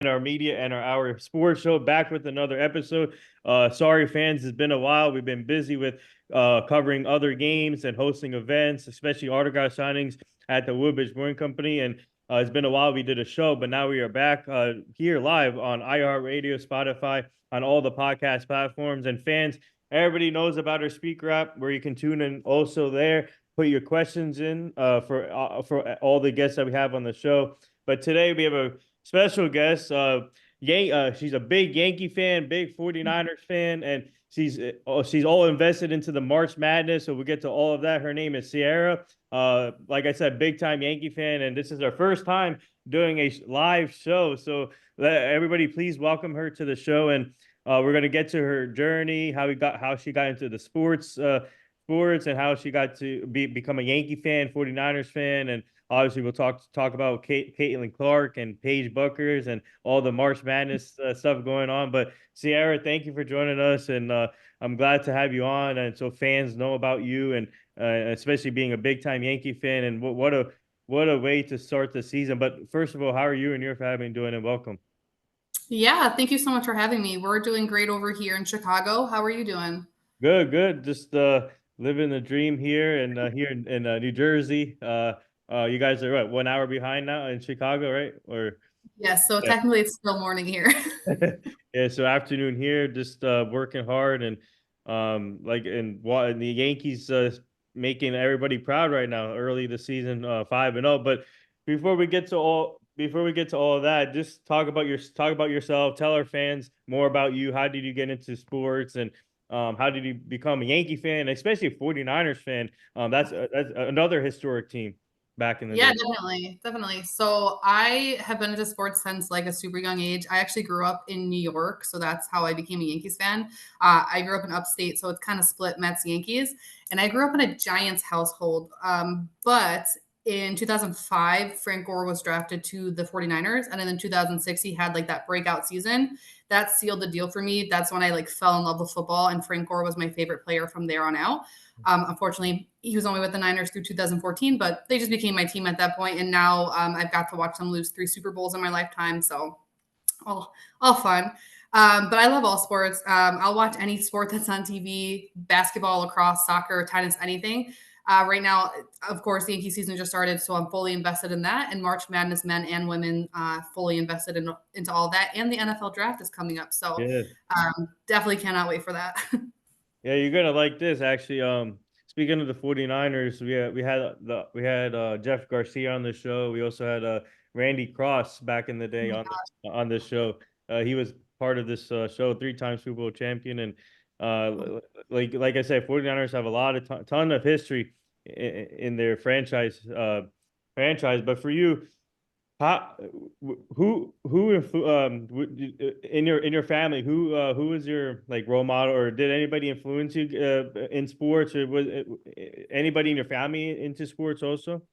our media and our sports show back with another episode. Sorry, fans, it's been a while. We've been busy with covering other games and hosting events, especially autograph signings at the Woodbridge Brewing Company. And it's been a while we did a show, but now we are back here live on iHeartRadio, Spotify, on all the podcast platforms. And fans, everybody knows about our speaker app where you can tune in also there. Put your questions in for all the guests that we have on the show. But today we have a special guest. She's a big Yankee fan, big 49ers fan, and she's all invested into the March Madness. So we'll get to all of that. Her name is Ciarra. Like I said, big time Yankee fan, and this is her first time doing a live show. So everybody, please welcome her to the show, and we're gonna get to her journey, how she got into the sports, and how she got to become a Yankee fan, 49ers fan, and obviously, we'll talk about Caitlin Clark and Paige Buckers and all the March Madness stuff going on. But Ciarra, thank you for joining us, and I'm glad to have you on, and so fans know about you, and especially being a big time Yankee fan. And what a way to start the season. But first of all, how are you and your family doing? And welcome. Yeah, thank you so much for having me. We're doing great over here in Chicago. How are you doing? Good, good. Just living the dream here and here in New Jersey. You guys are what 1 hour behind now in Chicago, right? Or Yes, so yeah. technically it's still morning here. Yeah, so afternoon here, just working hard and and the Yankees making everybody proud right now, early the season, 5-0. But before we get to all of that, just talk about yourself, tell our fans more about you. How did you get into sports and how did you become a Yankee fan, especially a 49ers fan? That's another historic team back in the Yeah, day. definitely. Definitely. So I have been into sports since like a super young age. I actually grew up in New York, so that's how I became a Yankees fan. I grew up in upstate, so it's kind of split Mets Yankees. And I grew up in a Giants household. But in 2005, Frank Gore was drafted to the 49ers. And then in 2006, he had like that breakout season. That sealed the deal for me. That's when I like fell in love with football. And Frank Gore was my favorite player from there on out. Unfortunately, he was only with the Niners through 2014, but they just became my team at that point. And now I've got to watch them lose 3 Super Bowls in my lifetime. So all fun. But I love all sports. I'll watch any sport that's on TV: basketball, lacrosse, soccer, tennis, anything. Right now, of course, the Yankee season just started, so I'm fully invested in that. And March Madness, men and women, fully invested into all of that. And the NFL draft is coming up, so Yeah. definitely cannot wait for that. Yeah, you're gonna like this actually. Speaking of the 49ers, we had Jeff Garcia on the show. We also had Randy Cross back in the Oh day my on this show. He was part of this show, 3 time Super Bowl champion, and like I said, 49ers have a lot of ton of history in their franchise. But for you, how, in your family, who was your like role model, or did anybody influence you in sports, or was anybody in your family into sports also?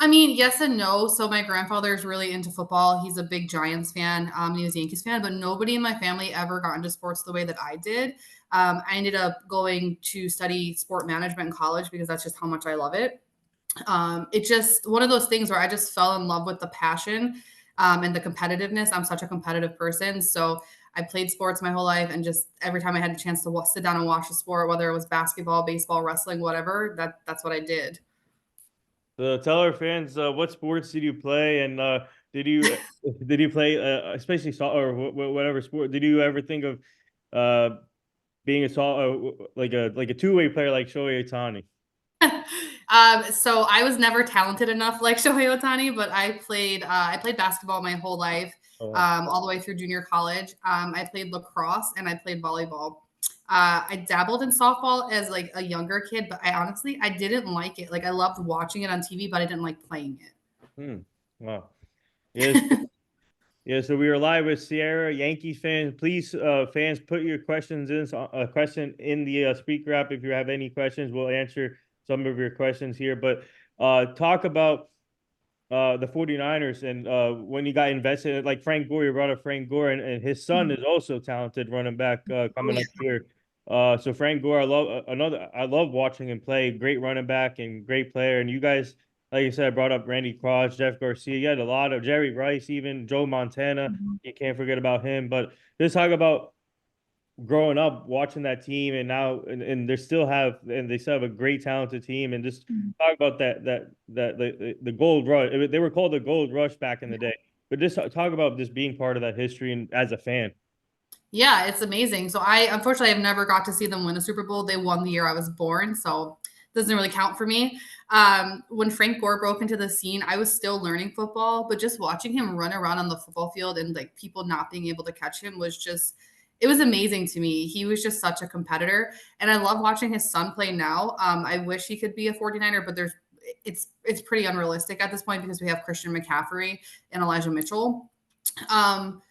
I mean, yes and no. So my grandfather is really into football. He's a big Giants fan. He was a Yankees fan, but nobody in my family ever got into sports the way that I did. I ended up going to study sport management in college because that's just how much I love it. It's just one of those things where I just fell in love with the passion and the competitiveness. I'm such a competitive person, so I played sports my whole life, and just every time I had a chance to sit down and watch a sport, whether it was basketball, baseball, wrestling, whatever, that's what I did. So tell our fans, what sports did you play, and did you did you play especially soccer or whatever sport? Did you ever think of uh, being like a two-way player like Shohei Ohtani? So I was never talented enough like Shohei Ohtani, but I played basketball my whole life, Oh, wow. all the way through junior college. I played lacrosse and I played volleyball. I dabbled in softball as like a younger kid, but I didn't like it. Like I loved watching it on TV, but I didn't like playing it. Hmm. Wow. Yes. Yeah, so we are live with Ciarra, Yankees fans. Please, fans, put your questions in. A question in the speaker app. If you have any questions, we'll answer some of your questions here. But talk about the 49ers and when you got invested, like Frank Gore, you brought up Frank Gore, and his son is also talented running back Oh coming yeah. up here. So Frank Gore, I love watching him play. Great running back and great player. And you guys like you said, I brought up Randy Cross, Jeff Garcia. You had a lot of Jerry Rice, even Joe Montana. Mhm. You can't forget about him. But just talk about growing up watching that team, and now and they still have, and they still have a great talented team. And just talk about the gold rush. They were called the gold rush back in the day. But just talk about just being part of that history and as a fan. Yeah, it's amazing. So I unfortunately have never got to see them win a Super Bowl. They won the year I was born, so it doesn't really count for me. When Frank Gore broke into the scene, I was still learning football, but just watching him run around on the football field and like people not being able to catch him was just it was amazing to me. He was just such a competitor, and I love watching his son play now. I wish he could be a 49er, but it's pretty unrealistic at this point because we have Christian McCaffrey and Elijah Mitchell. Um,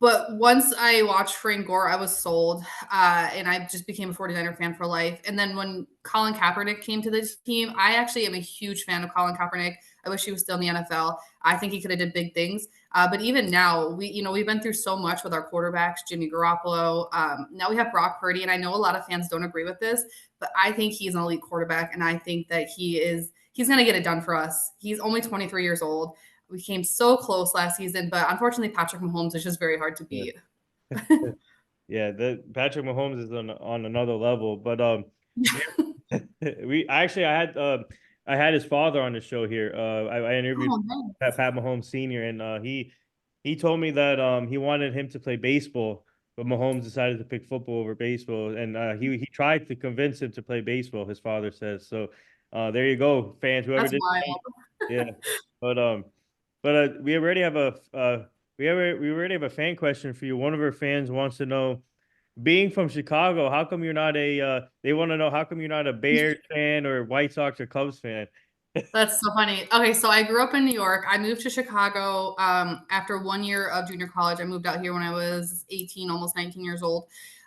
but once I watched Frank Gore, I was sold, and I just became a 49er fan for life. And then when Colin Kaepernick came to the team, I actually am a huge fan of Colin Kaepernick. I wish he was still in the NFL. I think he could have did big things. But even now, we've been through so much with our quarterbacks, Jimmy Garoppolo. Now we have Brock Purdy, and I know a lot of fans don't agree with this, but I think he's an elite quarterback, and I think that he's going to get it done for us. He's only 23 years old. We came so close last season, but unfortunately, Patrick Mahomes is just very hard to Yeah. beat. Yeah, the Patrick Mahomes is on another level. But we actually I had his father on the show here. I interviewed Oh, nice. Pat Mahomes Sr. and he told me that he wanted him to play baseball, but Mahomes decided to pick football over baseball, and he tried to convince him to play baseball. His father says so. There you go, fans. Whoever That's did, wild. yeah. But we already have we already have a fan question for you. One of our fans wants to know, being from Chicago, how come you're not a they want to know how come you're not a Bears fan or White Sox or Cubs fan? That's so funny. Okay, so I grew up in New York. I moved to Chicago after 1 year of junior college. I moved out here when I was 18, almost 19 years old.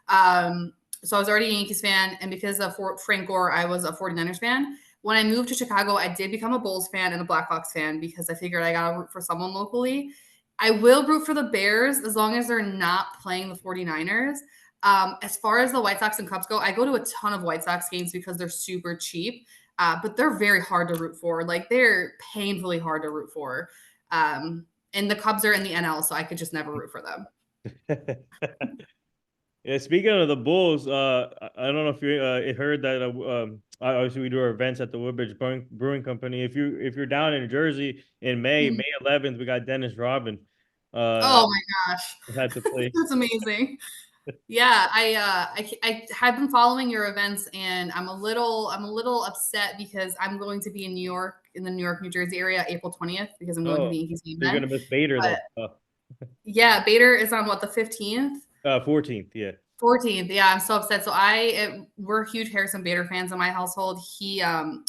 So I was already a Yankees fan, and because of Frank Gore, I was a 49ers fan. When I moved to Chicago, I did become a Bulls fan and a Blackhawks fan because I figured I got to root for someone locally. I will root for the Bears as long as they're not playing the 49ers. As far as the White Sox and Cubs go, I go to a ton of White Sox games because they're super cheap. But they're very hard to root for. Like they're painfully hard to root for. And the Cubs are in the NL, so I could just never root for them. Yeah, speaking of the Bulls, I don't know if you heard that obviously we do our events at the Woodbridge Brewing Company. If you're down in Jersey in Mhm. May 11th, we got Dennis Robin uh Oh my gosh, had to play. that's amazing. Yeah, I have been following your events, and I'm a little upset because I'm going to be in New York, in the New York, New Jersey area, April 20th, because I'm going to Oh, the Yankees game you're then. gonna miss Bader But though. yeah, Bader is on what, the 15th? 14th, yeah. 14th. Yeah, I'm so upset. So we're huge Harrison Bader fans in my household. He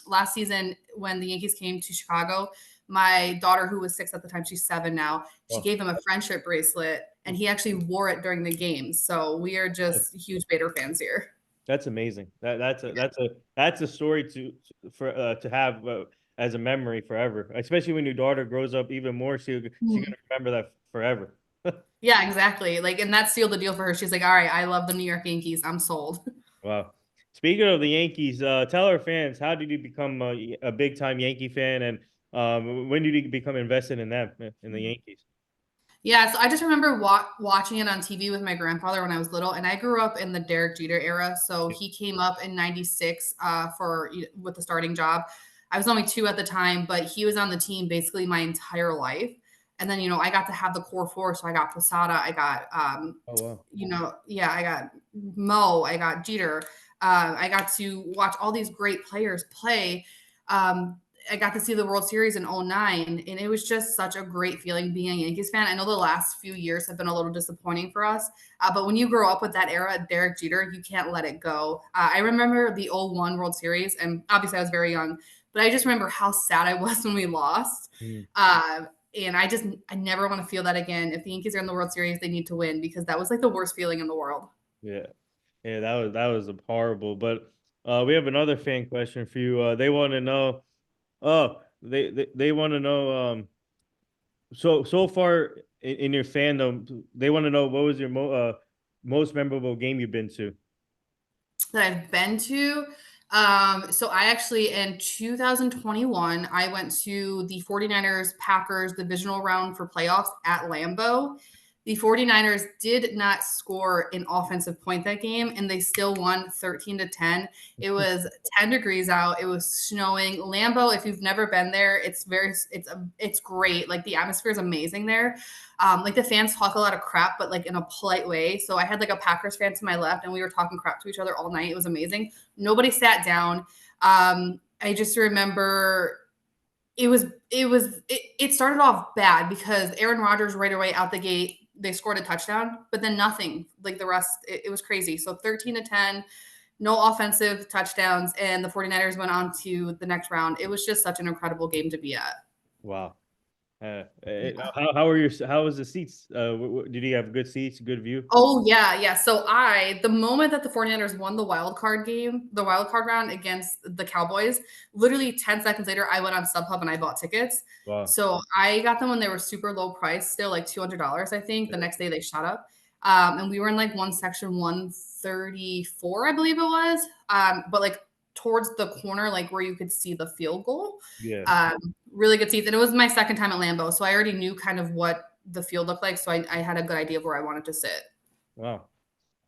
last season when the Yankees came to Chicago, my daughter, who was 6 at the time, she's 7 now, she Oh, gave him a friendship bracelet and he actually wore it during the games. So we are just huge Bader fans here. that's amazing. That's a story to have as a memory forever. Especially when your daughter grows up even more, she's Mhm. gonna remember that forever. Yeah, exactly. Like, and that sealed the deal for her. She's like, all right, I love the New York Yankees. I'm sold. Wow. Speaking of the Yankees, tell our fans, how did you become a big time Yankee fan, and when did you become invested in them in the Yankees? Yeah, so I just remember watching it on TV with my grandfather when I was little, and I grew up in the Derek Jeter era. So he came up in '96 with the starting job. I was only 2 at the time, but he was on the team basically my entire life. And then I got to have the core four. So I got Posada, I got Oh wow. yeah, I got Mo, I got Jeter. I got to watch all these great players play. Um, I got to see the World Series in '09, and it was just such a great feeling being a Yankees fan. I know the last few years have been a little disappointing for us, but when you grow up with that era, Derek Jeter, you can't let it go. I remember the '01 World Series, and obviously I was very young, but I just remember how sad I was when we lost. Mm, And I never want to feel that again. If the Yankees are in the World Series, they need to win because that was like the worst feeling in the world. yeah, yeah, that was horrible. But we have another fan question for you. They want to know. Oh, they want to know. So far in your fandom, they want to know what was your most memorable game you've been to. That I've been to. So I actually in 2021, I went to the 49ers Packers divisional round for playoffs at Lambeau. The 49ers did not score an offensive point that game, and they still won 13-10. It was 10 degrees out. It was snowing. Lambeau, if you've never been there, it's great. Like the atmosphere is amazing there. Like the fans talk a lot of crap, but like in a polite way. So I had like a Packers fan to my left, and we were talking crap to each other all night. It was amazing. Nobody sat down. I just remember it started off bad because Aaron Rodgers right away out the gate they scored a touchdown, but then nothing. Like the rest, it was crazy. So 13-10, no offensive touchdowns, and the 49ers went on to the next round. It was just such an incredible game to be at. Wow. Yeah. How was the seats? Did you have good seats, good view? Oh yeah, yeah. So the moment that the 49ers won the wild card game, the wild card round against the Cowboys, literally 10 seconds later, I went on StubHub and I bought tickets. Wow. So I got them when they were super low price, still like $200, I think. The next day they shot up. And we were in like one section 134, I believe it was. But like towards the corner, like where you could see the field goal. Yeah. Really good seats. And it was my second time at Lambeau. So I already knew kind of what the field looked like. So I had a good idea of where I wanted to sit. Wow.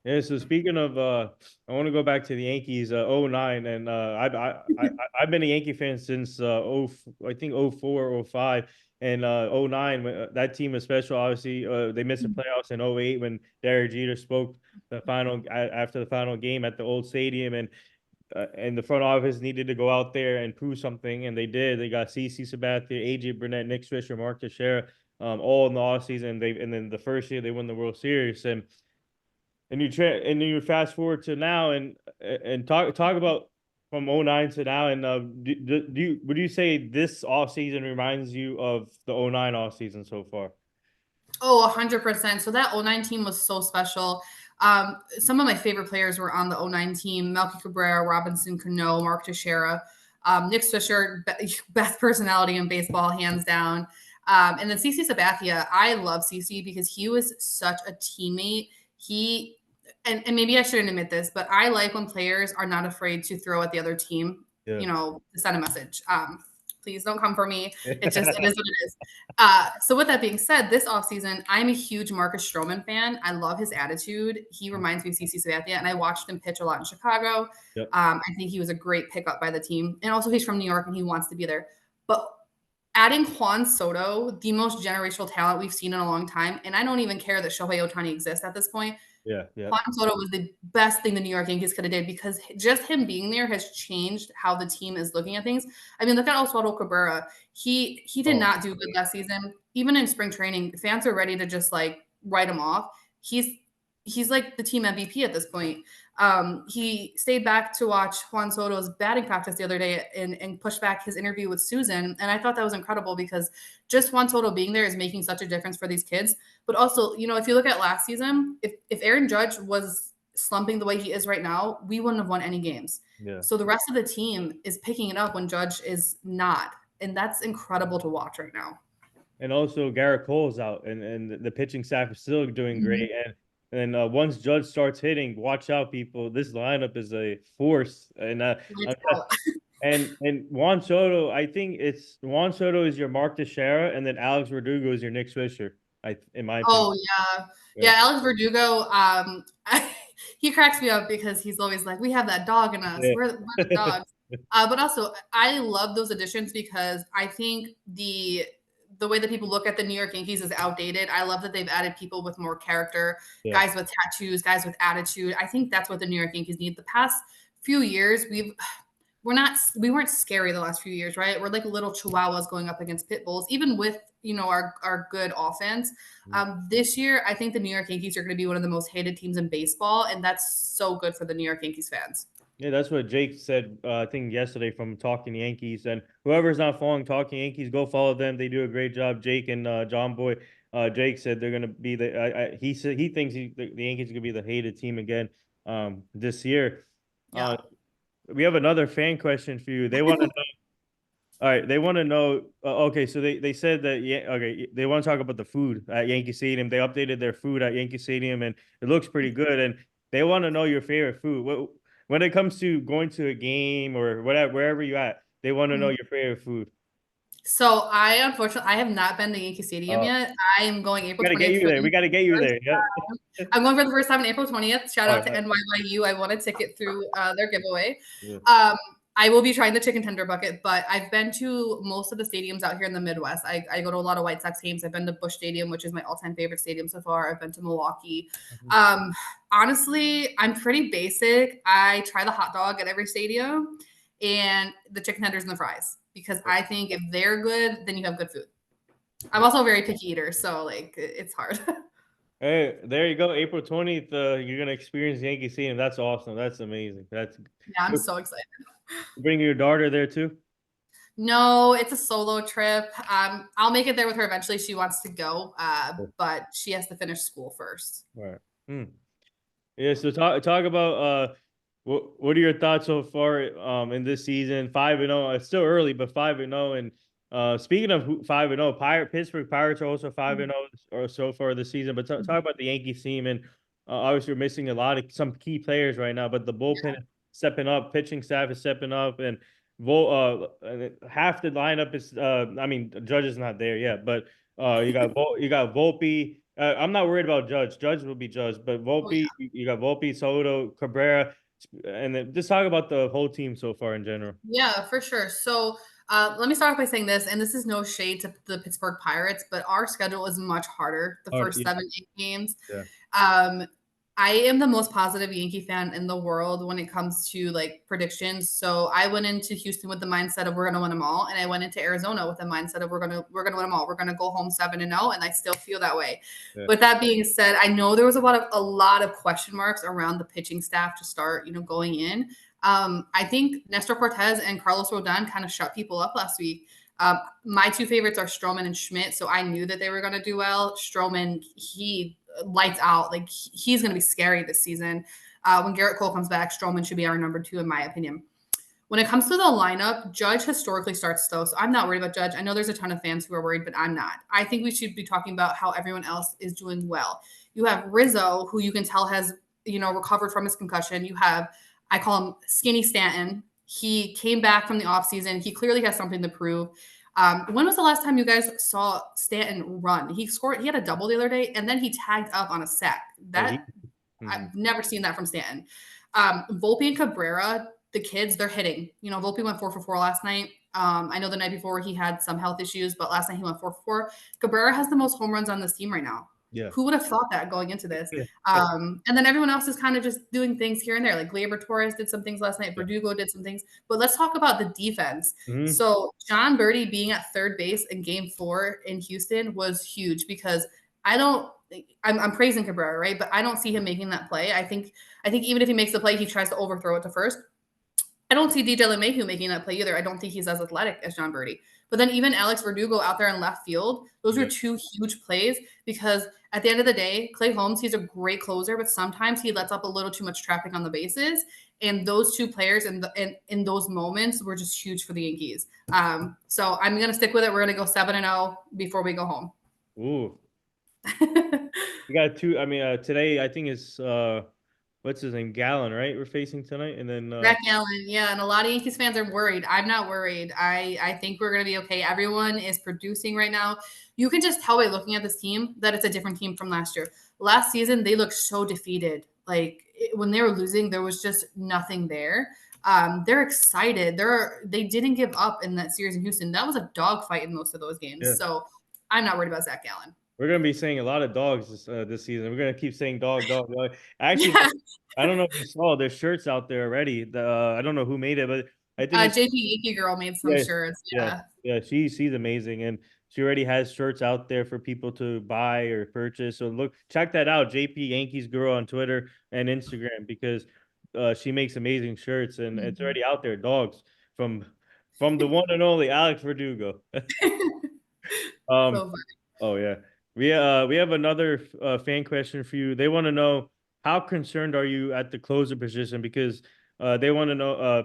Yeah, so speaking of, I want to go back to the Yankees, '09, and I've been a Yankee fan since I think '04, '05, and '09. That team is special. Obviously, they missed the playoffs in '08 when Derek Jeter spoke after the final game at the old stadium, and the front office needed to go out there and prove something, and they did. They got CC Sabathia, AJ Burnett, Nick Swisher, Mark Teixeira, all in the offseason. And then the first year they won the World Series, and you fast forward to now and talk about from '09 to now, and would you say this offseason reminds you of the '09 offseason so far? Oh, 100%. So that '09 team was so special. Some of my favorite players were on the '09 team: Melky Cabrera, Robinson Cano, Mark Teixeira, Nick Swisher, best personality in baseball, hands down. And then CC Sabathia. I love CC because he was such a teammate. He and maybe I shouldn't admit this, but I like when players are not afraid to throw at the other team, Yeah. to send a message. Please don't come for me. It is what it is. So with that being said, this offseason, I'm a huge Marcus Stroman fan. I love his attitude. He reminds me of CC Sabathia, and I watched him pitch a lot in Chicago. Yep. I think he was a great pickup by the team. And also he's from New York and he wants to be there. But adding Juan Soto, the most generational talent we've seen in a long time, and I don't even care that Shohei Ohtani exists at this point. Yeah. Yeah. Juan Soto was the best thing the New York Yankees could have did because just him being there has changed how the team is looking at things. I mean, look at Oswaldo Cabrera. He did Oh, not do good last season. Even in spring training, fans are ready to just like write him off. He's like the team MVP at this point. He stayed back to watch Juan Soto's batting practice the other day and pushed back his interview with Susan. And I thought that was incredible because just Juan Soto being there is making such a difference for these kids. But also, if you look at last season, if Aaron Judge was slumping the way he is right now, we wouldn't have won any games. yeah. So the rest of the team is picking it up when Judge is not. And that's incredible to watch right now. And also Garrett Cole's out, and the pitching staff is still doing great. And once Judge starts hitting, watch out, people. This lineup is a force. And Juan Soto, I think it's Juan Soto is your Mark Teixeira, and then Alex Verdugo is your Nick Swisher. In my opinion. Oh yeah. Alex Verdugo. He cracks me up because he's always like, "We have that dog in us. Yeah. We're the dogs." But also, I love those additions because I think the way that people look at the New York Yankees is outdated. I love that they've added people with more character, Yeah. guys with tattoos, guys with attitude. I think that's what the New York Yankees need. The past few years, we weren't scary the last few years, right? We're like little chihuahuas going up against pit bulls, even with our good offense. This year, I think the New York Yankees are going to be one of the most hated teams in baseball, and that's so good for the New York Yankees fans. Yeah, that's what Jake said, I think yesterday from Talking Yankees. And whoever's not following Talking Yankees, go follow them. They do a great job. Jake and John Boy. Jake said they're gonna be he said he thinks the Yankees are gonna be the hated team again this year. Yeah. We have another fan question for you. They want to know. All right, they want to know. Okay, so they said that okay, they want to talk about the food at Yankee Stadium. They updated their food at Yankee Stadium, and it looks pretty good. And they want to know your favorite food. when it comes to going to a game or whatever, wherever you at, they want to know Mhm. your favorite food. So I unfortunately I have not been to Yankee Stadium Uh, yet. I am going we April gotta get 20th you for there. the We gotta get you first there. Yeah. time. I'm going for the first time on April 20th. Shout All out to right. NYYU. I won a ticket through their giveaway. Yeah. Um, I will be trying the chicken tender bucket, but I've been to most of the stadiums out here in the Midwest. I go to a lot of White Sox games. I've been to Busch Stadium, which is my all-time favorite stadium so far. I've been to Milwaukee. Mhm. Um, Honestly, I'm pretty basic. I try the hot dog at every stadium and the chicken tenders and the fries because I think if they're good, then you have good food. I'm also a very picky eater, so like it's hard. Hey, there you go. April 20th, you're gonna experience Yankee Stadium. That's awesome. That's amazing. That's Yeah, I'm so excited. bring your daughter there too. No, it's a solo trip. I'll make it there with her eventually. She wants to go, All but she has to finish school first. right. Hmm. Yeah, so talk about what are your thoughts so far in this season? 5-0. It's still early, but 5-0. And speaking of 5-0, Pittsburgh Pirates are also 5-0 or so far this season. But talk about the Yankees team, and obviously we're missing a lot of some key players right now, but the bullpen is stepping up, pitching staff is stepping up, and half the lineup is I mean Judge is not there yet, but you got Volpe. I'm not worried about Judge. Judge will be judged, but Oh yeah. Volpe, you got Volpe, Soto, Cabrera, and then just talk about the whole team so far in general. Yeah, for sure. So let me start off by saying this, and this is no shade to the Pittsburgh Pirates, but our schedule is much harder the Oh, first yeah, 7, 8 games. yeah. Um, I am the most positive Yankee fan in the world when it comes to like predictions. So I went into Houston with the mindset of we're gonna win them all, and I went into Arizona with the mindset of we're gonna win them all. We're gonna go home 7-0, and I still feel that way. Yeah. With that being said, I know there was a lot of question marks around the pitching staff to start, going in. I think Nestor Cortez and Carlos Rodon kind of shut people up last week. My two favorites are Stroman and Schmidt, so I knew that they were going to do well. Stroman, he lights out. Like he's going to be scary this season. When Garrett Cole comes back, Stroman should be our number 2 in my opinion. When it comes to the lineup, Judge historically starts slow, so I'm not worried about Judge. I know there's a ton of fans who are worried, but I'm not. I think we should be talking about how everyone else is doing well. You have Rizzo, who you can tell has recovered from his concussion. You have I call him Skinny Stanton. He came back from the offseason. He clearly has something to prove. When was the last time you guys saw Stanton run? He scored. He had a double the other day, and then he tagged up on a sack. Oh, That mhm. I've never seen that from Stanton. Volpe and Cabrera, the kids, they're hitting. Volpe went 4 for 4 last night. I know the night before he had some health issues, but last night he went 4 for 4. Cabrera has the most home runs on this team right now. Yeah. Who would have thought that going into this? Yeah. And then everyone else is kind of just doing things here and there. Like Gleyber Torres did some things last night. Yeah. Verdugo did some things. But let's talk about the defense. Mhm. So John Birdie being at third base in Game 4 in Houston was huge because I don't. I'm praising Cabrera, right? But I don't see him making that play. I think even if he makes the play, he tries to overthrow it to first. I don't see DJ LeMahieu making that play either. I don't think he's as athletic as John Birdie. But then even Alex Verdugo out there in left field, those are Yeah. two huge plays because at the end of the day, Clay Holmes, he's a great closer, but sometimes he lets up a little too much traffic on the bases. And those two players in those moments were just huge for the Yankees. So I'm going to stick with it. We're going to go 7-0 before we go home. Ooh, you got two. I mean, today I think it's what's his name, Gallon, right? We're facing tonight, and then Zach Allen, yeah, and a lot of Yankees fans are worried. I'm not worried. I think we're gonna be okay. Everyone is producing right now. You can just tell by looking at this team that it's a different team from last year. Last season, they looked so defeated. When they were losing, there was just nothing there. They're excited. They didn't give up in that series in Houston. That was a dogfight in most of those games. yeah. So I'm not worried about Zach Allen. We're gonna be saying a lot of dogs this season. We're gonna keep saying dog, dog, dog. Actually, Yeah, I don't know if you saw there's shirts out there already. I don't know who made it, but I think it's JP Yankee girl made some yeah, shirts. yeah, Yeah. yeah. She's amazing, and she already has shirts out there for people to buy or purchase. So check that out, JP Yankees Girl on Twitter and Instagram because she makes amazing shirts, and it's Mhm. already out there. Dogs from from the one and only Alex Verdugo. Um, So oh yeah. We have another fan question for you. They want to know how concerned are you at the closer position because they want to know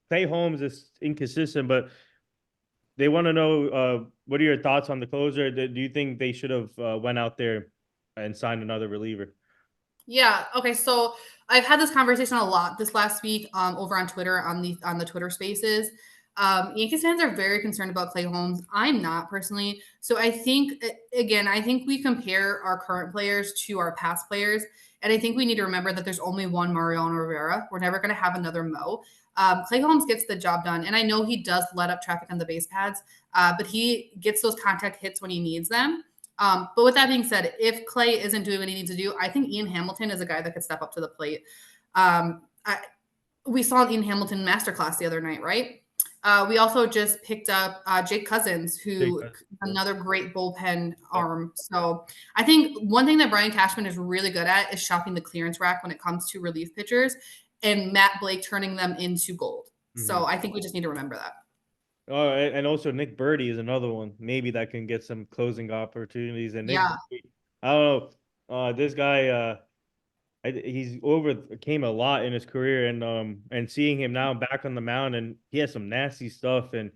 Clay Holmes is inconsistent, but they want to know what are your thoughts on the closer? Do you think they should have went out there and signed another reliever? Yeah. Okay. So I've had this conversation a lot this last week over on Twitter on the Twitter Spaces. Yankees fans are very concerned about Clay Holmes. I'm not personally. So I think again, I think we compare our current players to our past players, and I think we need to remember that there's only one Mariano Rivera. We're never going to have another Mo. Clay Holmes gets the job done, and I know he does let up traffic on the base pads, but he gets those contact hits when he needs them. But with that being said, if Clay isn't doing what he needs to do, I think Ian Hamilton is a guy that could step up to the plate. Um, I, we saw Ian Hamilton masterclass the other night, right? We also just picked up Jake Cousins, Jake, who yeah. another great bullpen arm. So I think one thing that Brian Cashman is really good at is shopping the clearance rack when it comes to relief pitchers, and Matt Blake turning them into gold. Mhm. So I think we just need to remember that. Oh, and also Nick Birdie is another one. Maybe that can get some closing opportunities. And Nick, Yeah. Birdie, I don't know. This guy, he's overcame a lot in his career, and seeing him now back on the mound, and he has some nasty stuff. And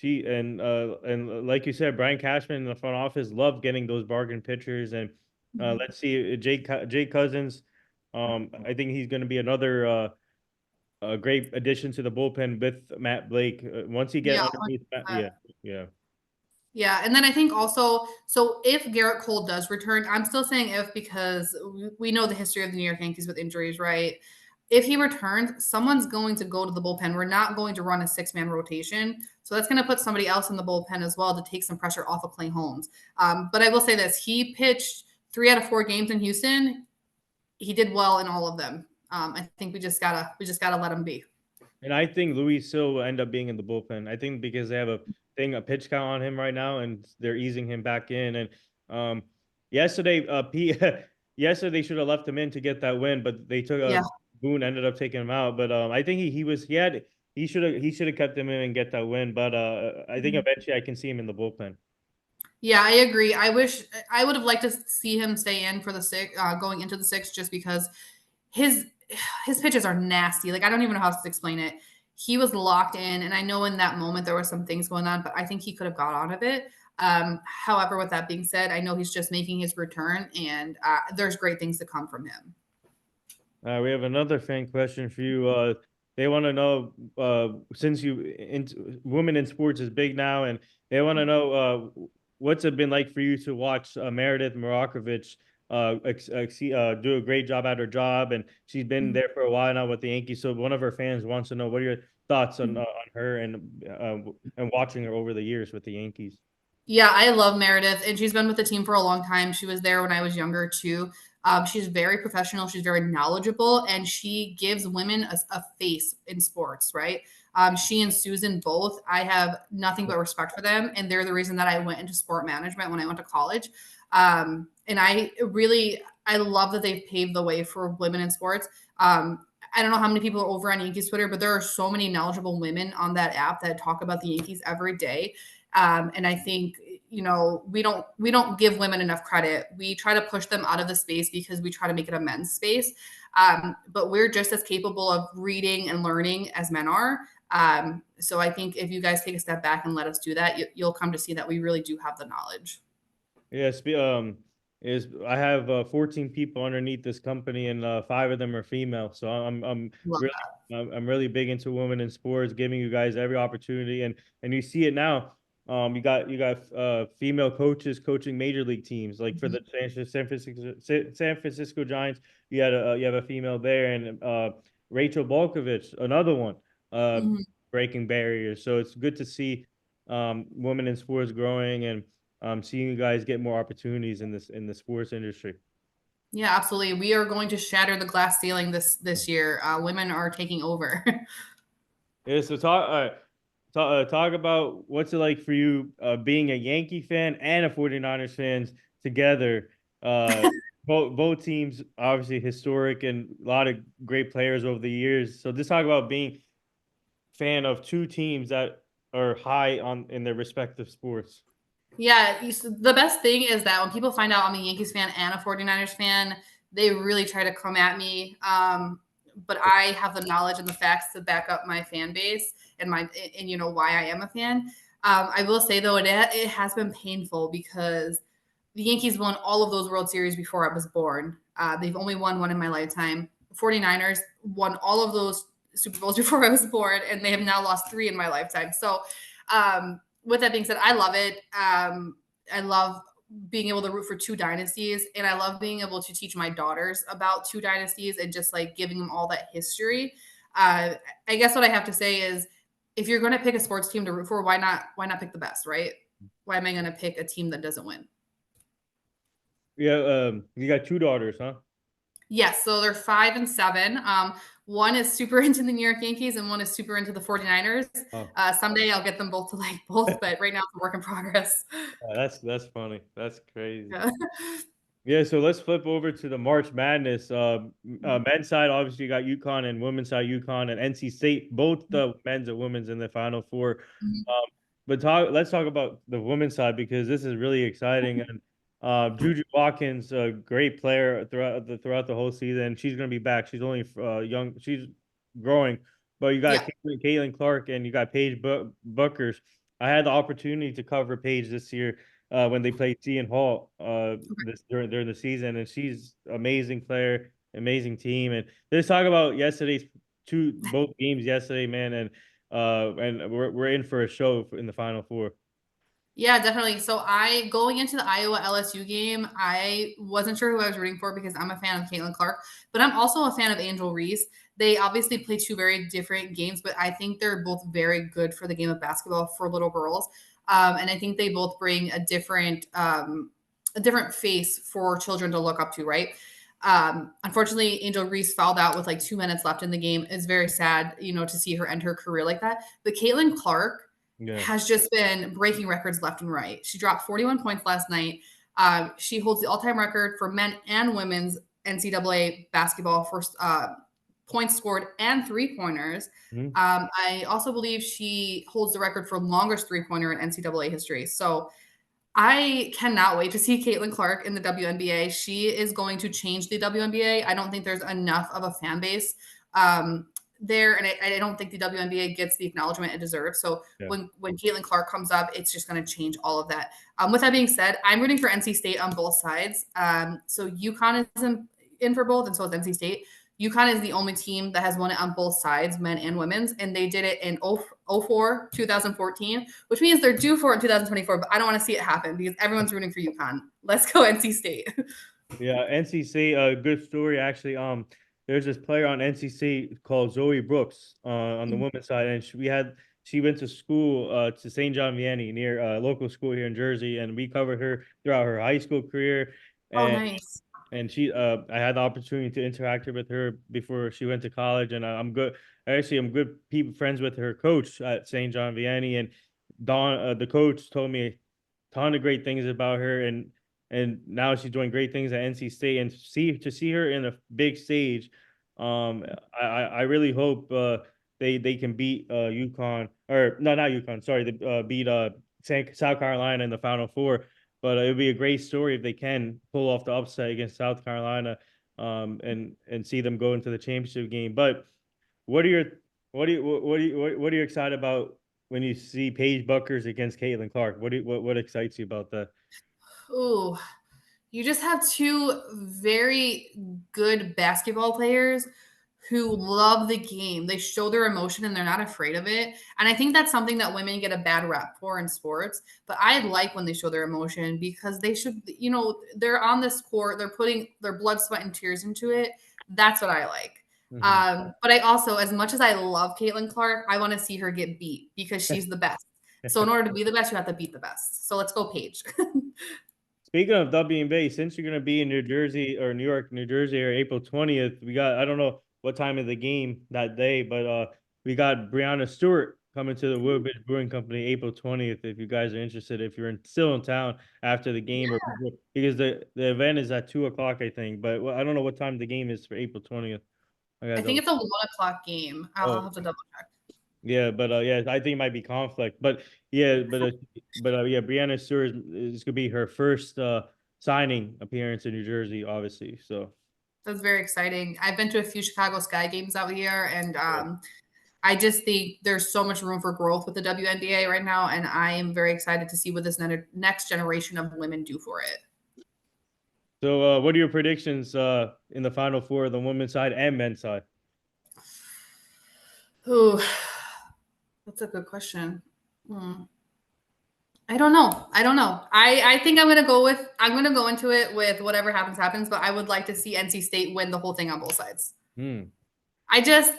like you said, Brian Cashman in the front office loved getting those bargain pitchers. And Mhm. let's see, Jake Cousins. I think he's going to be another a great addition to the bullpen with Matt Blake. Once he get Yeah. underneath Matt, yeah, 100%. yeah. Yeah, and then I think also, so if Garrett Cole does return, I'm still saying if because we know the history of the New York Yankees with injuries, right? If he returns, someone's going to go to the bullpen. We're not going to run a six-man rotation, so that's going to put somebody else in the bullpen as well to take some pressure off of Clay Holmes. But I will say this: he pitched 3 out of 4 games in Houston. He did well in all of them. I think we just gotta let him be. And I think Luis Sil will end up being in the bullpen. I think because they have a pitch count on him right now, and they're easing him back in. And um, yesterday, yesterday they should have left him in to get that win, but they took Yeah. a Boone ended up taking him out. But I think he should have kept him in and get that win. But I think eventually I can see him in the bullpen. Yeah, I agree. I wish I would have liked to see him stay in for the six, going into the six, just because his his pitches are nasty. Like I don't even know how to explain it. He was locked in, and I know in that moment there were some things going on, but I think he could have got out of it. However, with that being said, I know he's just making his return, and there's great things to come from him. We have another fan question for you. They want to know since women in sports is big now, and they want to know what's it been like for you to watch Meredith Marakovich do a great job at her job, and she's been there for a while now with the Yankees. So one of her fans wants to know what are your thoughts on her and watching her over the years with the Yankees. Yeah, I love Meredith, and she's been with the team for a long time. She was there when I was younger too. She's very professional. She's very knowledgeable, and she gives women a face in sports. Right? She and Susan both. I have nothing but respect for them, and they're the reason that I went into sport management when I went to college. And I love that they've paved the way for women in sports. I don't know how many people are over on Yankees Twitter, but there are so many knowledgeable women on that app that talk about the Yankees every day. And I think we don't give women enough credit. We try to push them out of the space because we try to make it a men's space. But we're just as capable of reading and learning as men are. So I think if you guys take a step back and let us do that, you'll come to see that we really do have the knowledge. Yes, is I have 14 people underneath this company, and five of them are female. So Love really I'm really big into women in sports, giving you guys every opportunity, and you see it now. You got female coaches coaching major league teams, like for that. the San Francisco Giants. You have a female there, and Rachel Balkovich, another one, uh, Mhm. breaking barriers. So it's good to see women in sports growing, and seeing you guys get more opportunities in the sports industry. Yeah, absolutely. We are going to shatter the glass ceiling this year. Women are taking over. Yeah, so talk about what's it like for you being a Yankee fan and a 49ers fans together. Both teams obviously historic and a lot of great players over the years. So just talk about being fan of two teams that are high on in their respective sports. Yeah, the best thing is that when people find out I'm a Yankees fan and a 49ers fan, they really try to come at me. But I have the knowledge and the facts to back up my fan base and why I am a fan. I will say though, it has been painful because the Yankees won all of those World Series before I was born. They've only won one in my lifetime. 49ers won all of those Super Bowls before I was born, and they have now lost 3 in my lifetime. So, with that being said, I love it. I love being able to root for 2 dynasties, and I love being able to teach my daughters about 2 dynasties and just like giving them all that history. I guess what I have to say is, if you're going to pick a sports team to root for, why not pick the best, right? Why am I going to pick a team that doesn't win? Yeah, you got 2 daughters, huh? Yes, so they're 5 and 7. One is super into the New York Yankees and one is super into the 49ers. Oh, Someday I'll get them both to like both, but right now it's a work in progress. that's funny. That's crazy. Yeah. Yeah, so let's flip over to the March Madness. Mhm. Men's side, obviously, you got UConn, and women's side, UConn and NC State, both the men's and women's in the Final Four. Mhm. Um, but let's talk about the women's side because this is really exciting. And Juju Watkins, a great player throughout the whole season. She's going to be back. She's only young. She's growing. But you got Yeah. Caitlin Clark and you got Paige Buckers. I had the opportunity to cover Paige this year when they played Seton Hall this during the season, and she's amazing player, amazing team. And let's talk about yesterday's both games yesterday, man, and we're in for a show in the Final Four. Yeah, definitely. So I going into the Iowa LSU game, I wasn't sure who I was rooting for because I'm a fan of Caitlin Clark, but I'm also a fan of Angel Reese. They obviously play 2 very different games, but I think they're both very good for the game of basketball for little girls. And I think they both bring a different face for children to look up to, right? Unfortunately, Angel Reese fouled out with like 2 minutes left in the game. It's very sad, to see her end her career like that. But Caitlin Clark Yeah. has just been breaking records left and right. She dropped 41 points last night. She holds the all-time record for men and women's NCAA basketball for points scored and 3-pointers. Mhm. I also believe she holds the record for longest 3-pointer in NCAA history. So I cannot wait to see Caitlin Clark in the WNBA. She is going to change the WNBA. I don't think there's enough of a fan base there, and I don't think the WNBA gets the acknowledgement it deserves. So Yeah. when Caitlin Clark comes up, it's just going to change all of that. With that being said, I'm rooting for NC State on both sides. So UConn is in for both, and so is NC State. UConn is the only team that has won it on both sides, men and women's, and they did it in 04, 2014, which means they're due for it in 2024, but I don't want to see it happen because everyone's rooting for UConn. Let's go NC State. Yeah, NC State, a good story actually. There's this player on NC State called Zoe Brooks on the women's side, and she went to school to St. John Vianney near local school here in Jersey, and we covered her throughout her high school career, Oh, and nice. I had the opportunity to interact with her before she went to college, and I'm good people friends with her coach at St. John Vianney, and Don, the coach, told me a ton of great things about her, and now she's doing great things at NC State, and to see her in a big stage, I really hope they can beat UConn, or no, not UConn, sorry, they beat South Carolina in the Final Four. But it would be a great story if they can pull off the upset against South Carolina, and see them go into the championship game. But what are your what are you excited about when you see Paige Buckers against Caitlin Clark? What excites you about that? Ooh, you just have 2 very good basketball players who love the game. They show their emotion and they're not afraid of it. And I think that's something that women get a bad rap for in sports. But I like when they show their emotion because they should, they're on this court, they're putting their blood, sweat, and tears into it. That's what I like. Hmm. But I also, as much as I love Caitlin Clark, I want to see her get beat because she's the best. So in order to be the best, you have to beat the best. So let's go, Paige. Speaking of WNBA, since you're going to be in New Jersey or New York, New Jersey, or April 20th, we got, I don't know what time of the game that day, but we got Brianna Stewart coming to the Woodbridge Brewing Company April 20th. If you guys are interested, if you're still in town after the game, or because the event is at 2 o'clock, I think, but I don't know what time the game is for April 20th. I got I to think double. it's a 1 o'clock game. I'll Oh, have to double check. yeah, but yeah, I think it might be conflict, but yeah, yeah, Brianna Stewart is gonna be her first signing appearance in New Jersey, obviously. So That's very exciting. I've been to a few Chicago Sky games out here, and yeah, I just think there's so much room for growth with the WNBA right now, and I am very excited to see what this next generation of women do for it. So, what are your predictions in the Final Four, the women's side and men's side? Ooh, that's a good question. Hmm. I don't know. I don't know. I think I'm gonna go into it with whatever happens happens, but I would like to see NC State win the whole thing on both sides. Hmm. I just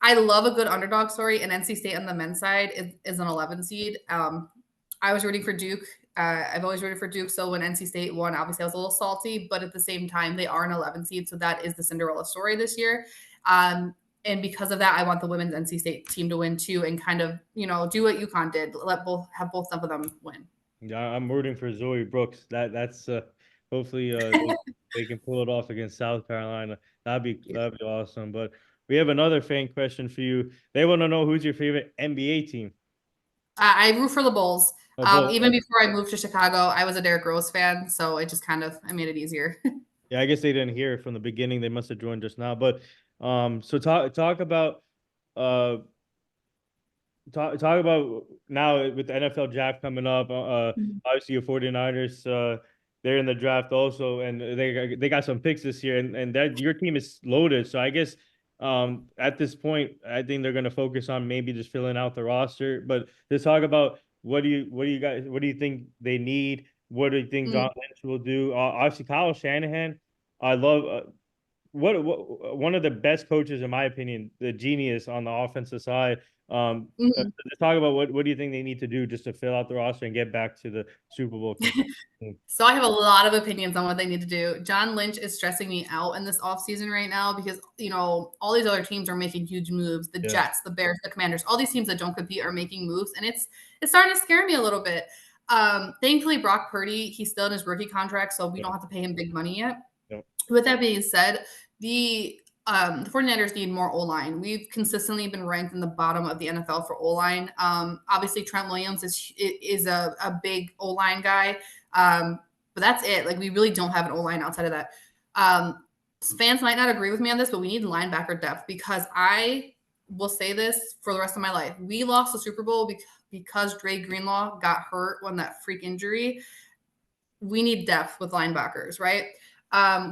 I love a good underdog story, and NC State on the men's side is an 11 seed. I was rooting for Duke. I've always rooted for Duke. So when NC State won, obviously I was a little salty, but at the same time, they are an 11 seed, so that is the Cinderella story this year. And because of that, I want the women's NC State team to win too, and kind of do what UConn did, have both of them win. Yeah, I'm rooting for Zoe Brooks. That's hopefully they can pull it off against South Carolina. That'd be awesome. But we have another fan question for you. They want to know who's your favorite NBA team. I root for the Bulls. Oh, both. Even before I moved to Chicago, I was a Derrick Rose fan, so it just kind of I made it easier. Yeah, I guess they didn't hear it from the beginning. They must have joined just now. But so talk about uh talk about now with the NFL draft coming up. Obviously your 49ers, they're in the draft also, and they got some picks this year, and that your team is loaded. So I guess at this point, I think they're gonna focus on maybe just filling out the roster. But let's talk about what do you think they need? What do you think Mm, John Lynch will do? Obviously Kyle Shanahan. I love what one of the best coaches in my opinion, the genius on the offensive side. mhm. Let's talk about what do you think they need to do just to fill out the roster and get back to the Super Bowl contention? So I have a lot of opinions on what they need to do. John Lynch is stressing me out in this offseason right now because, all these other teams are making huge moves. The Yeah, Jets, the Bears, the Commanders, all these teams that don't compete are making moves, and it's starting to scare me a little bit. Thankfully, Brock Purdy, he's still in his rookie contract, so we yeah, don't have to pay him big money yet. yeah, With that being said, the 49ers need more O-line. We've consistently been ranked in the bottom of the NFL for O-line. Obviously, Trent Williams is a big O-line guy, but that's it. Like, we really don't have an O-line outside of that. Fans might not agree with me on this, but we need linebacker depth because I will say this for the rest of my life. We lost the Super Bowl because Dre Greenlaw got hurt when that freak injury. We need depth with linebackers, right?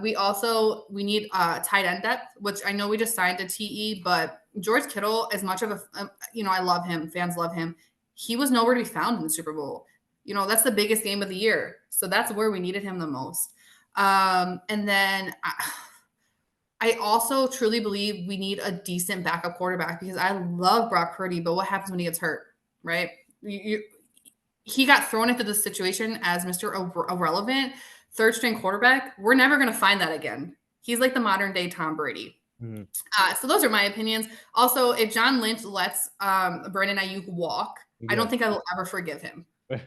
We need tight end depth, which I know we just signed a TE, but George Kittle, as much of I love him, fans love him. He was nowhere to be found in the Super Bowl. That's the biggest game of the year, so that's where we needed him the most. And then I also truly believe we need a decent backup quarterback because I love Brock Purdy, but what happens when he gets hurt, right? He got thrown into this situation as Mr. Irrelevant, third string quarterback. We're never going to find that again. He's like the modern day Tom Brady. mhm, So those are my opinions. Also, if John Lynch lets Brandon Ayuk walk, I yeah. don't think I will ever forgive him. You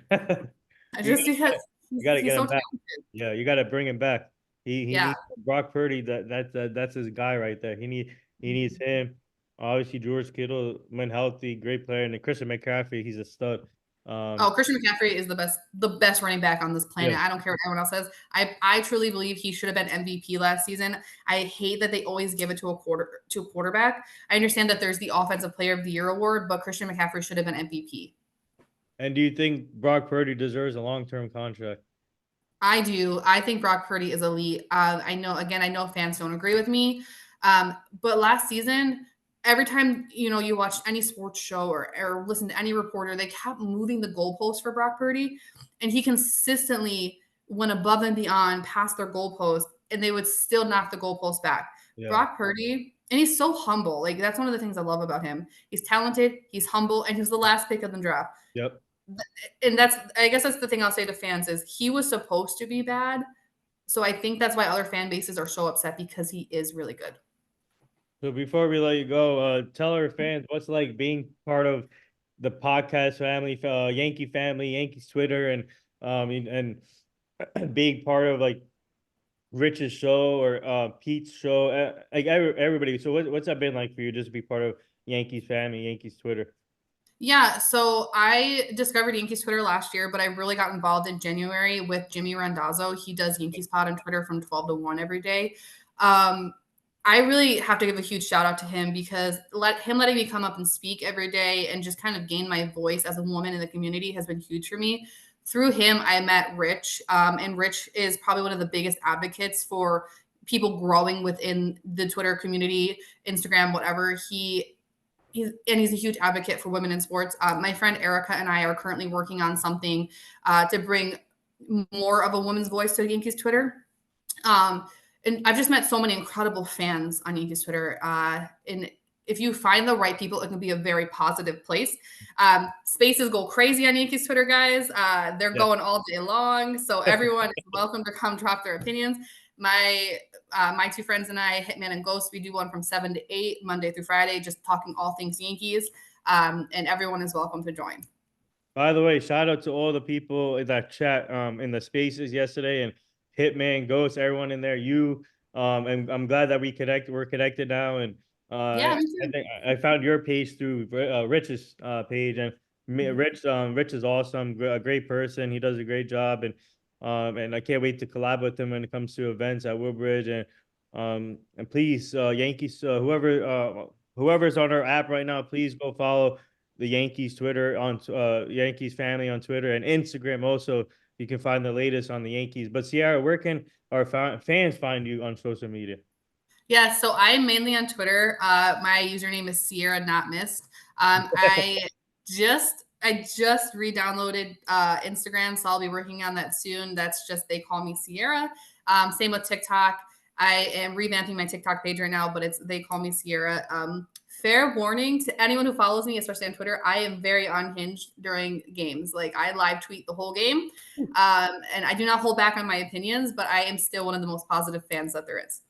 Just because you got to he's get so him back. talented. Yeah, you got to bring him back. He Yeah. needs Brock Purdy. That's his guy right there. He needs him. Obviously, George Kittle, when healthy, great player, and then Christian McCaffrey, he's a stud. Oh, Um, Christian McCaffrey is the best running back on this yeah. planet. I don't care what anyone else says. I truly believe he should have been MVP last season. I hate that they always give it to a quarterback. I understand that there's the Offensive Player of the Year award, but Christian McCaffrey should have been MVP. And do you think Brock Purdy deserves a long-term contract? I do. I think Brock Purdy is elite. I know fans don't agree with me, but last season, every time you watched any sports show or listen to any reporter, they kept moving the goalpost for Brock Purdy, and he consistently went above and beyond past their goalpost, and they would still knock the goalpost back. Yeah. Brock Purdy, and he's so humble. Like that's one of the things I love about him. He's talented, he's humble, and he was the last pick of the draft. Yep. And I guess that's the thing I'll say to fans is he was supposed to be bad. So I think that's why other fan bases are so upset because he is really good. So before we let you go, tell our fans what's it like being part of the podcast family, Yankee family, Yankees Twitter, and being part of like Rich's show or Pete's show, like everybody. So what's that been like for you just to be part of Yankees family, Yankees Twitter? Yeah, so I discovered Yankees Twitter last year, but I really got involved in January with Jimmy Randazzo. He does Yankees Pod on Twitter from 12 to 1 every day. Um, I really have to give a huge shout out to him because letting me come up and speak every day and just kind of gain my voice as a woman in the community has been huge for me. through him, I met Rich, and Rich is probably one of the biggest advocates for people growing within the Twitter community, Instagram, whatever. He's a huge advocate for women in sports. My friend Erica and I are currently working on something to bring more of a woman's voice to Yankees Twitter. Um, and I've just met so many incredible fans on Yankees Twitter. And if you find the right people, it can be a very positive place. Spaces go crazy on Yankees Twitter, guys. They're Yeah. going all day long, so everyone is welcome to come drop their opinions. My two friends and I, Hitman and Ghost, we do one from 7 to 8 Monday through Friday, just talking all things Yankees. And everyone is welcome to join. By the way, shout out to all the people in that chat in the spaces yesterday and Hitman, Ghost, everyone in there. And I'm glad that we're connected now. And Yeah, I me too. think I found your page through Rich's page, and Mhm. Rich is awesome, a great person. He does a great job, and I can't wait to collab with him when it comes to events at Woodbridge. And please, Yankees, whoever's on our app right now, please go follow the Yankees Twitter on Yankees family on Twitter and Instagram. Also, you can find the latest on the Yankees. But Ciarra, where can our fans find you on social media? Yeah, so I'm mainly on Twitter. My username is Ciarra Not Missed. I just re-downloaded Instagram, so I'll be working on that soon. That's just they call me Ciarra. Same with TikTok. I am revamping my TikTok page right now, but it's they call me Ciarra. Fair warning to anyone who follows me, especially on Twitter, I am very unhinged during games. Like I live tweet the whole game, and I do not hold back on my opinions. But I am still one of the most positive fans that there is.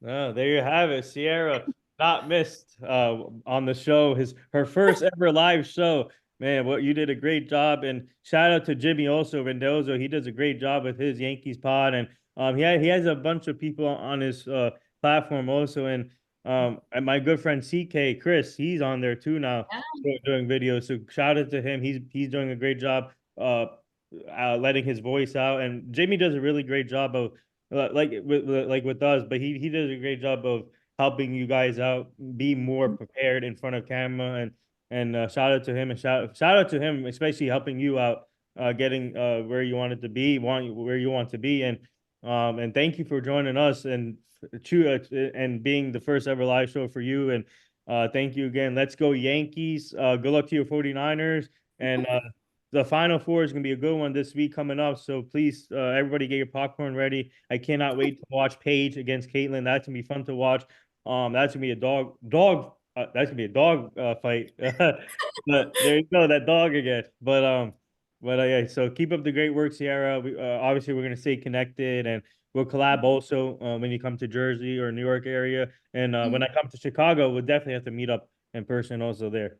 Oh, there you have it. Ciarra not missed on the show, her first ever live show. Man, what you did a great job. And shout out to Jimmy also Rendozo. He does a great job with his Yankees pod. And he has a bunch of people on his platform also. And my good friend CK Chris, he's on there too now doing videos. So shout out to him. He's doing a great job letting his voice out. And Jimmy does a really great job of like with us, but he does a great job of helping you guys out, be more prepared in front of camera, and shout out to him and shout out to him, especially helping you out, getting where you wanted to be, where you want to be, and thank you for joining us and being the first ever live show for you, and thank you again. Let's go Yankees. Good luck to your 49ers, and the Final Four is going to be a good one this week coming up. So please, everybody, get your popcorn ready. I cannot wait to watch Paige against Caitlin. That's gonna be fun to watch. That's gonna be a dog. That's gonna be a dog fight. But there you go, that dog again. But yeah. So keep up the great work, Ciarra. Obviously we're gonna stay connected, and we'll collab also when you come to Jersey or New York area. And when I come to Chicago, we'll definitely have to meet up in person also there.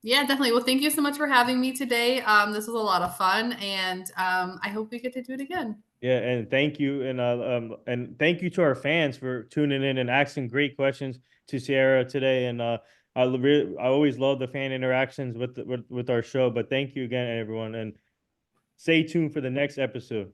Yeah, definitely. Well, thank you so much for having me today. This was a lot of fun, and I hope we get to do it again. Yeah, and thank you, and thank you to our fans for tuning in and asking great questions to Ciarra today. And I always love the fan interactions with our show. But thank you again, everyone, and stay tuned for the next episode.